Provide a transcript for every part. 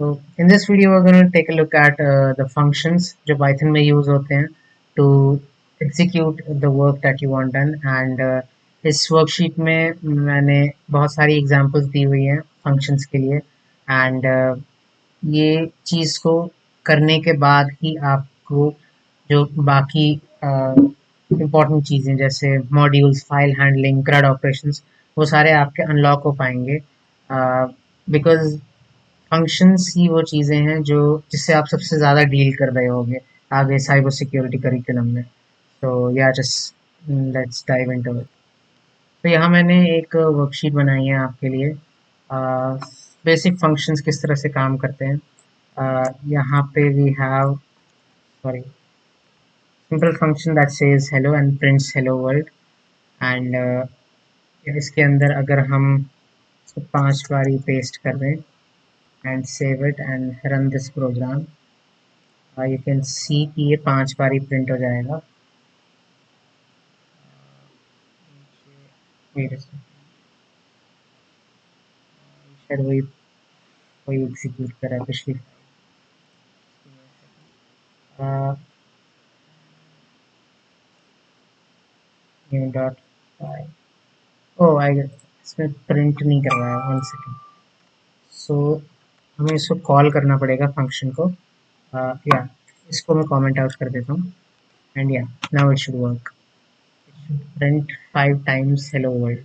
So in this video we're going to take a look at the functions जो Python में use होते हैं to execute the work that you want done and इस worksheet में मैंने बहुत सारी examples दी हुई हैं functions के लिए and ये चीज़ को करने के बाद ही आपको जो बाकी इम्पोर्टेंट चीज़ें जैसे modules file handling CRUD operations वो सारे आपके अनलॉक हो पाएंगे बिकॉज फंक्शंस ही वो चीज़ें हैं जो जिससे आप सबसे ज़्यादा डील कर रहे होगे आगे साइबर सिक्योरिटी करिकुलम में तो या just let's dive into it. तो यहाँ मैंने एक वर्कशीट बनाई है आपके लिए बेसिक फंक्शंस किस तरह से काम करते हैं। यहाँ पे we have sorry simple function that says hello and prints hello world and इसके अंदर अगर हम इसको 5 बारी पेस्ट कर दें and save it and run this program, you can see कि ये 5 बारी प्रिंट हो जाएगा। शायद वही वही एग्जीक्यूट कर रहा है पिछली न्यू डॉट फाइल ओ आई इसमें प्रिंट नहीं कर रहा है 1 सेकेंड। सो हमें इसको कॉल करना पड़ेगा फंक्शन को। या इसको मैं कमेंट आउट कर देता हूँ एंड या now it should work. Print 5 times hello world.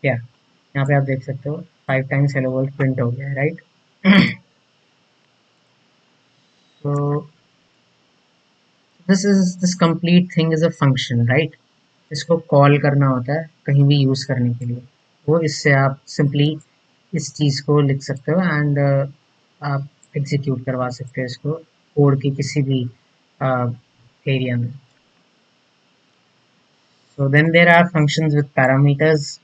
या यहाँ पे आप देख सकते हो 5 टाइम्स हेलो वर्ल्ड प्रिंट हो गया है राइट। तो this complete thing is a function right. इसको कॉल करना होता है कहीं भी यूज करने के लिए। वो इससे आप सिंपली इस चीज को लिख सकते हो एंड आप एग्जीक्यूट करवा सकते हो इसको कोड के किसी भी एरिया में। So then there are functions with parameters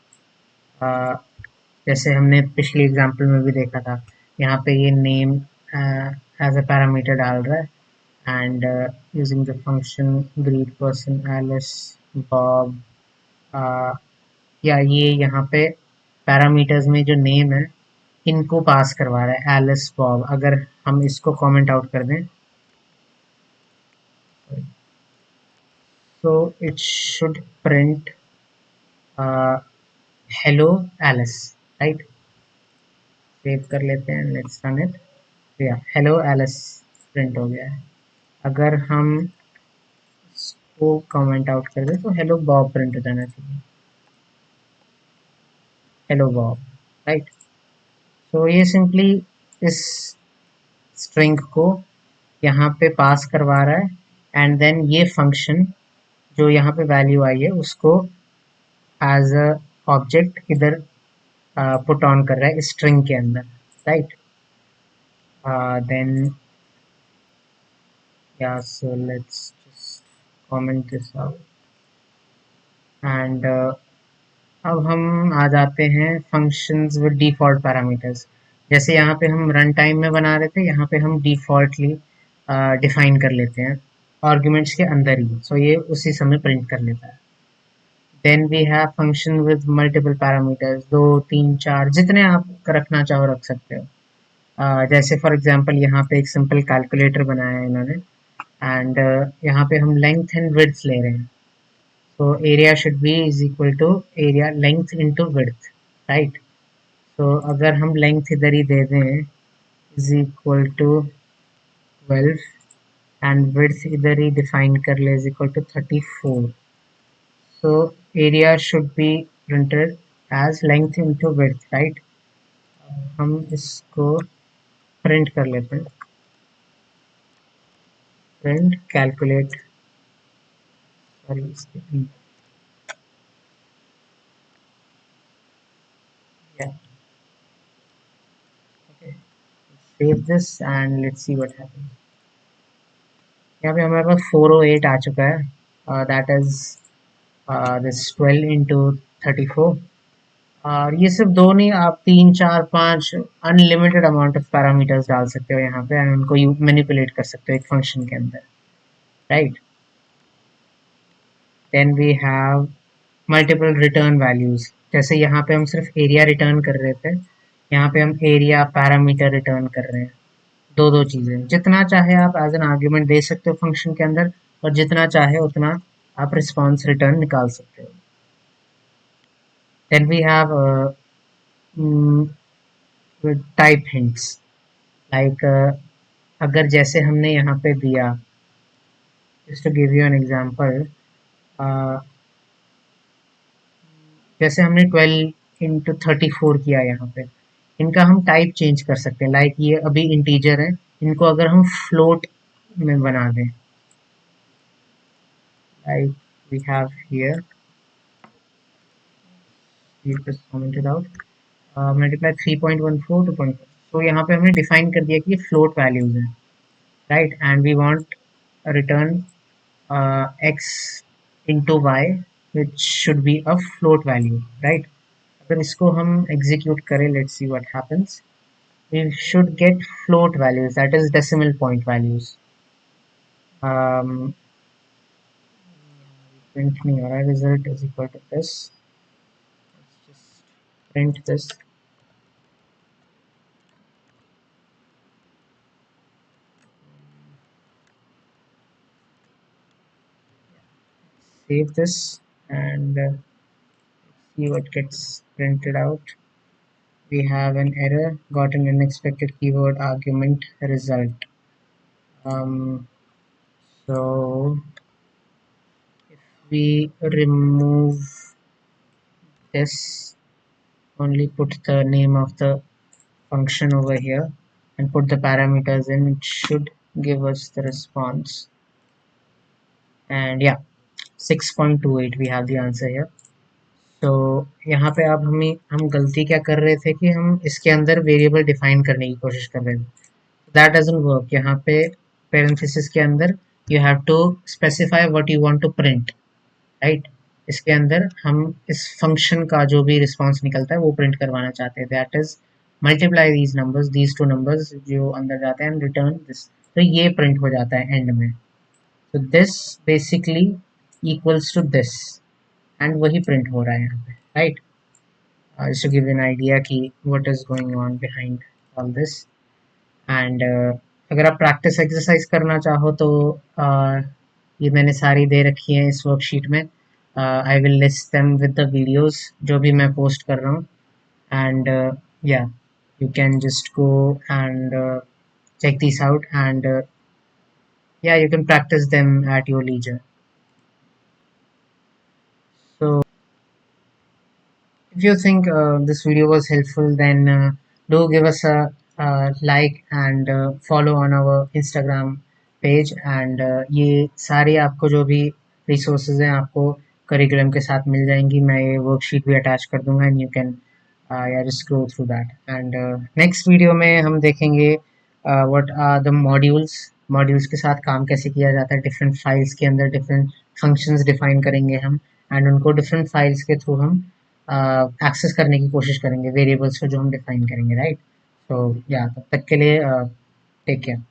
जैसे हमने पिछली एग्जांपल में भी देखा था। यहाँ पे ये नेम एज अ पैरामीटर डाल रहा है and using the function greet person Alice Bob या ये यहाँ पे पैरामीटर्स में जो नेम है इनको पास करवा रहा है एलिस बॉब। अगर हम इसको कमेंट आउट कर दें तो it should print hello Alice right. Save कर लेते हैं लेट्स रन इट। या हेलो एलिस प्रिंट हो गया है। अगर हम इसको कमेंट आउट कर दें तो हेलो बॉब प्रिंट हो जाना चाहिए। Hello Bob right. तो ये सिंपली इस स्ट्रिंग को यहाँ पे पास करवा रहा है एंड देन ये फंक्शन जो यहाँ पे वैल्यू आई है उसको एज अ ऑब्जेक्ट इधर पुट ऑन कर रहा है स्ट्रिंग के अंदर राइट। देन या so let's just comment this out and अब हम आ जाते हैं फंक्शंस विद डिफॉल्ट पैरामीटर्स। जैसे यहाँ पे हम रन टाइम में बना रहे थे यहाँ पे हम डिफॉल्टली डिफाइन कर लेते हैं आर्ग्यूमेंट्स के अंदर ही। सो ये उसी समय प्रिंट कर लेता है। Then we have function with multiple parameters 2 3 4 जितने आप रखना चाहो रख सकते हो। जैसे फॉर एग्जांपल यहाँ पे एक सिंपल कैलकुलेटर बनाया है इन्होंने एंड यहाँ पे हम लेंथ एंड विड्थ ले रहे हैं। So area should be is equal to area length into width right। so अगर हम length इधर ही दे दें is equal to 12 and width इधर ही define कर ले is equal to 34। so area should be printed as length into width right। हम इसको print कर लेते हैं print calculate sorry yeah okay save this and let's see what happens। यहाँ पे हमारे पास 408 आ चुका है दैट इज दिस 12 इंटू 34। और ये सिर्फ दो नहीं आप 3 4 5 अनलिमिटेड अमाउंट ऑफ पैरामीटर्स डाल सकते हो यहाँ पे एंड उनको मैनिपुलेट कर सकते हो एक फंक्शन के अंदर right. Then we have multiple return values. जैसे यहाँ पे हम सिर्फ एरिया रिटर्न कर रहे थे यहाँ पे हम एरिया पैरामीटर रिटर्न कर रहे हैं, दो दो चीजें। जितना चाहे आप एज एन आर्ग्यूमेंट दे सकते हो फंक्शन के अंदर, और जितना चाहे उतना आप रिस्पॉन्स रिटर्न निकाल सकते हो। Then we have type hints, like अगर जैसे हमने यहाँ पे दिया, just to give you an example, जैसे हमने 12 into 34 किया यहाँ पे, इनका हम टाइप चेंज कर सकते हैं। लाइक ये अभी इंटीजर है, इनको अगर हम फ्लोट में बना दें, like we have here, you just commented out, multiply 3.14 to 0.4, तो यहाँ पे हमने डिफाइन कर दिया कि ये फ्लोट वैल्यूज हैं, right, and we want return x into y which should be a float value, right? अगर इसको हम एग्जीक्यूट करें, let's see what happens. We should get float values, that is decimal point values. um, print नहीं हो रहा है, result is equal to this. Let's just print this. Save this and see what gets printed out. We have an error, got an unexpected keyword argument result. Um, so if we remove this, only put the name of the function over here and put the parameters in, it should give us the response. And yeah, 6.28 we have the answer here. तो यहाँ पे अब हम गलती क्या कर रहे थे कि हम इसके अंदर वेरिएबल डिफाइन करने की कोशिश कर रहे थे, दैट डजंट वर्क। यहाँ पे पेरेंथेसिस के अंदर you have to specify what you want to print, right. इसके अंदर हम इस फंक्शन का जो भी रिस्पॉन्स निकलता है वो प्रिंट करवाना चाहते हैं, that is multiply these numbers, these two numbers जो अंदर जाते हैं, एंड रिटर्न दिस, तो ये प्रिंट हो जाता है एंड में। तो this basically equals to this, and वही प्रिंट हो रहा है यहाँ पे, right. Just to give you an idea कि what is going on behind all this. And अगर आप प्रैक्टिस एक्सरसाइज करना चाहो तो ये मैंने सारी दे रखी है इस वर्कशीट में। I will list them with the videos जो भी मैं पोस्ट कर रहा हूँ, एंड या you can just go and check these out, and yeah, you can practice them at your leisure. So if you think this video was helpful, then do give us a like and follow on our Instagram page. And ये सारी आपको जो भी resources हैं आपको curriculum के साथ मिल जाएंगी, मैं ये वर्कशीट भी अटैच कर दूंगा, एंड यू कैन या just go through that. And next video में हम देखेंगे what are the modules, modules के साथ काम कैसे किया जाता है, डिफरेंट फाइल्स के अंदर डिफरेंट फंक्शंस डिफाइन करेंगे हम, एंड उनको डिफरेंट फाइल्स के थ्रू हम एक्सेस करने की कोशिश करेंगे वेरिएबल्स को जो हम डिफाइन करेंगे, राइट। तो या तब तक के लिए टेक केयर।